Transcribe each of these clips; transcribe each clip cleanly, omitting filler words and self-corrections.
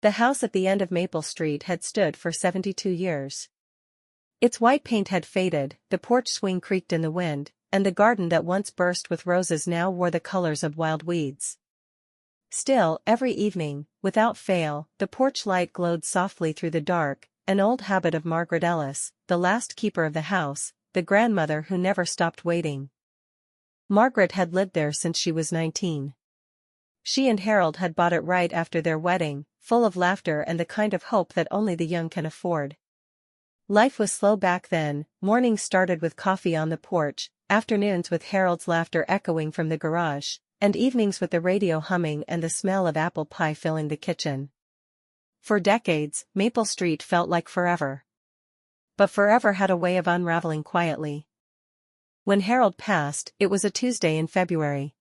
The house at the end of Maple Street had stood for 72 years. Its white paint had faded, the porch swing creaked in the wind, and the garden that once burst with roses now wore the colors of wild weeds. Still, every evening, without fail, the porch light glowed softly through the dark, an old habit of Margaret Ellis, the last keeper of the house, the grandmother who never stopped waiting. Margaret had lived there since she was 19. She and Harold had bought it right after their wedding, full of laughter and the kind of hope that only the young can afford. Life was slow back then, mornings started with coffee on the porch, afternoons with Harold's laughter echoing from the garage, and evenings with the radio humming and the smell of apple pie filling the kitchen. For decades, Maple Street felt like forever. But forever had a way of unraveling quietly. When Harold passed, it was a Tuesday in February.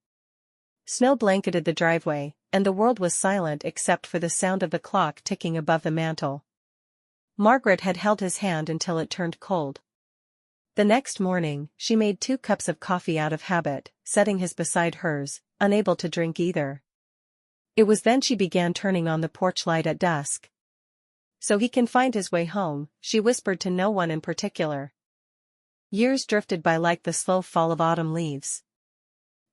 Snow blanketed the driveway, and the world was silent except for the sound of the clock ticking above the mantel. Margaret had held his hand until it turned cold. The next morning, she made 2 cups of coffee out of habit, setting his beside hers, unable to drink either. It was then she began turning on the porch light at dusk. "So he can find his way home," she whispered to no one in particular. Years drifted by like the slow fall of autumn leaves.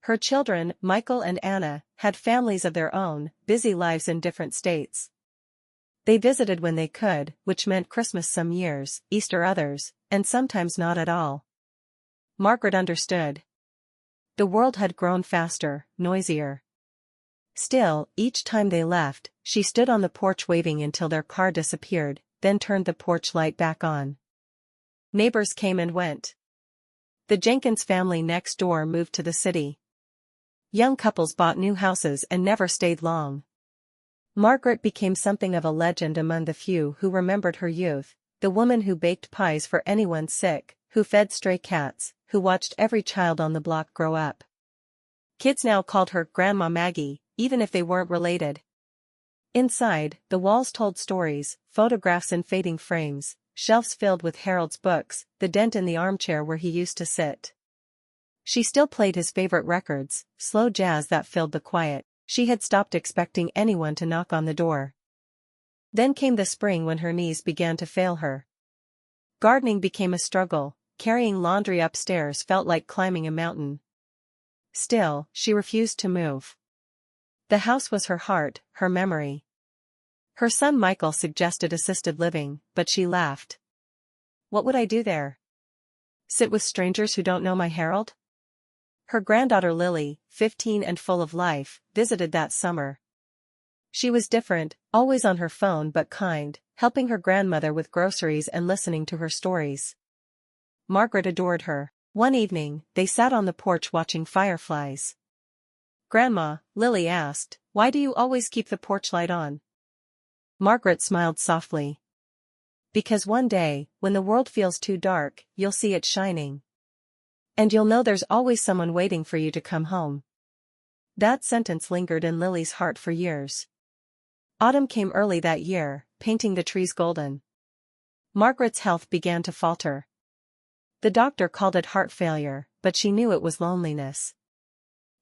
Her children, Michael and Anna, had families of their own, busy lives in different states. They visited when they could, which meant Christmas some years, Easter others, and sometimes not at all. Margaret understood. The world had grown faster, noisier. Still, each time they left, she stood on the porch waving until their car disappeared, then turned the porch light back on. Neighbors came and went. The Jenkins family next door moved to the city. Young couples bought new houses and never stayed long. Margaret became something of a legend among the few who remembered her youth, the woman who baked pies for anyone sick, who fed stray cats, who watched every child on the block grow up. Kids now called her Grandma Maggie, even if they weren't related. Inside, the walls told stories, photographs in fading frames, shelves filled with Harold's books, the dent in the armchair where he used to sit. She still played his favorite records, slow jazz that filled the quiet. She had stopped expecting anyone to knock on the door. Then came the spring when her knees began to fail her. Gardening became a struggle, carrying laundry upstairs felt like climbing a mountain. Still, she refused to move. The house was her heart, her memory. Her son Michael suggested assisted living, but she laughed. "What would I do there? Sit with strangers who don't know my Harold?" Her granddaughter Lily, 15 and full of life, visited that summer. She was different, always on her phone but kind, helping her grandmother with groceries and listening to her stories. Margaret adored her. One evening, they sat on the porch watching fireflies. "Grandma," Lily asked, "why do you always keep the porch light on?" Margaret smiled softly. "Because one day, when the world feels too dark, you'll see it shining. And you'll know there's always someone waiting for you to come home." That sentence lingered in Lily's heart for years. Autumn came early that year, painting the trees golden. Margaret's health began to falter. The doctor called it heart failure, but she knew it was loneliness.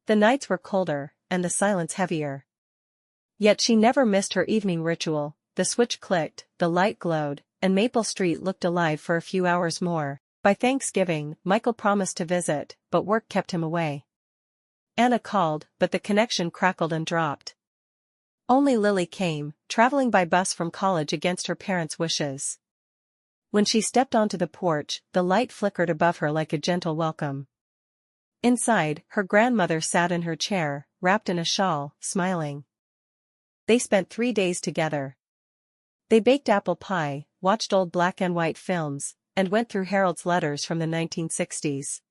The nights were colder, and the silence heavier. Yet she never missed her evening ritual. The switch clicked, the light glowed, and Maple Street looked alive for a few hours more. By Thanksgiving, Michael promised to visit, but work kept him away. Anna called, but the connection crackled and dropped. Only Lily came, traveling by bus from college against her parents' wishes. When she stepped onto the porch, the light flickered above her like a gentle welcome. Inside, her grandmother sat in her chair, wrapped in a shawl, smiling. They spent 3 days together. They baked apple pie, watched old black and white films, and went through Harold's letters from the 1960s.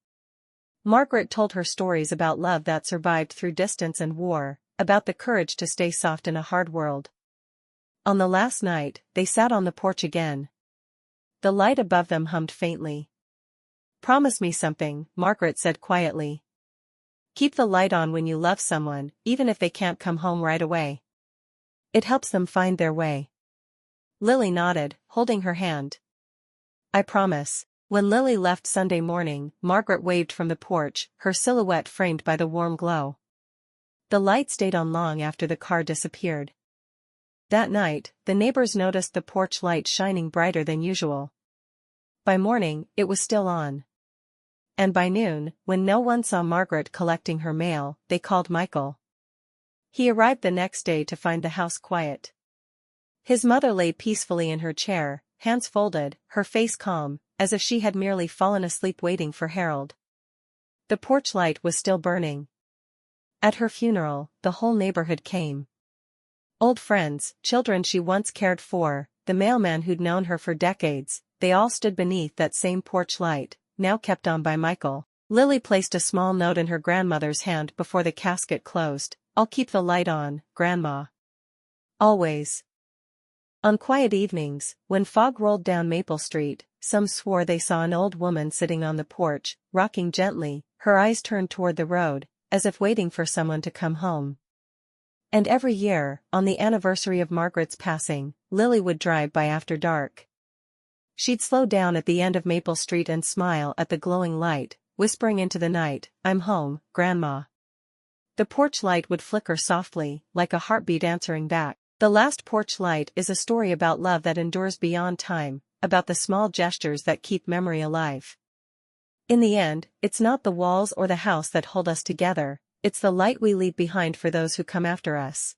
Margaret told her stories about love that survived through distance and war, about the courage to stay soft in a hard world. On the last night, they sat on the porch again. The light above them hummed faintly. "Promise me something," Margaret said quietly. "Keep the light on when you love someone, even if they can't come home right away. It helps them find their way." Lily nodded, holding her hand. "I promise." When Lily left Sunday morning, Margaret waved from the porch, her silhouette framed by the warm glow. The light stayed on long after the car disappeared. That night, the neighbors noticed the porch light shining brighter than usual. By morning, it was still on. And by noon, when no one saw Margaret collecting her mail, they called Michael. He arrived the next day to find the house quiet. His mother lay peacefully in her chair, hands folded, her face calm, as if she had merely fallen asleep waiting for Harold. The porch light was still burning. At her funeral, the whole neighborhood came. Old friends, children she once cared for, the mailman who'd known her for decades, they all stood beneath that same porch light, now kept on by Michael. Lily placed a small note in her grandmother's hand before the casket closed. "I'll keep the light on, Grandma. Always." On quiet evenings, when fog rolled down Maple Street, some swore they saw an old woman sitting on the porch, rocking gently, her eyes turned toward the road, as if waiting for someone to come home. And every year, on the anniversary of Margaret's passing, Lily would drive by after dark. She'd slow down at the end of Maple Street and smile at the glowing light, whispering into the night, "I'm home, Grandma." The porch light would flicker softly, like a heartbeat answering back. The Last Porch Light is a story about love that endures beyond time, about the small gestures that keep memory alive. In the end, it's not the walls or the house that hold us together, it's the light we leave behind for those who come after us.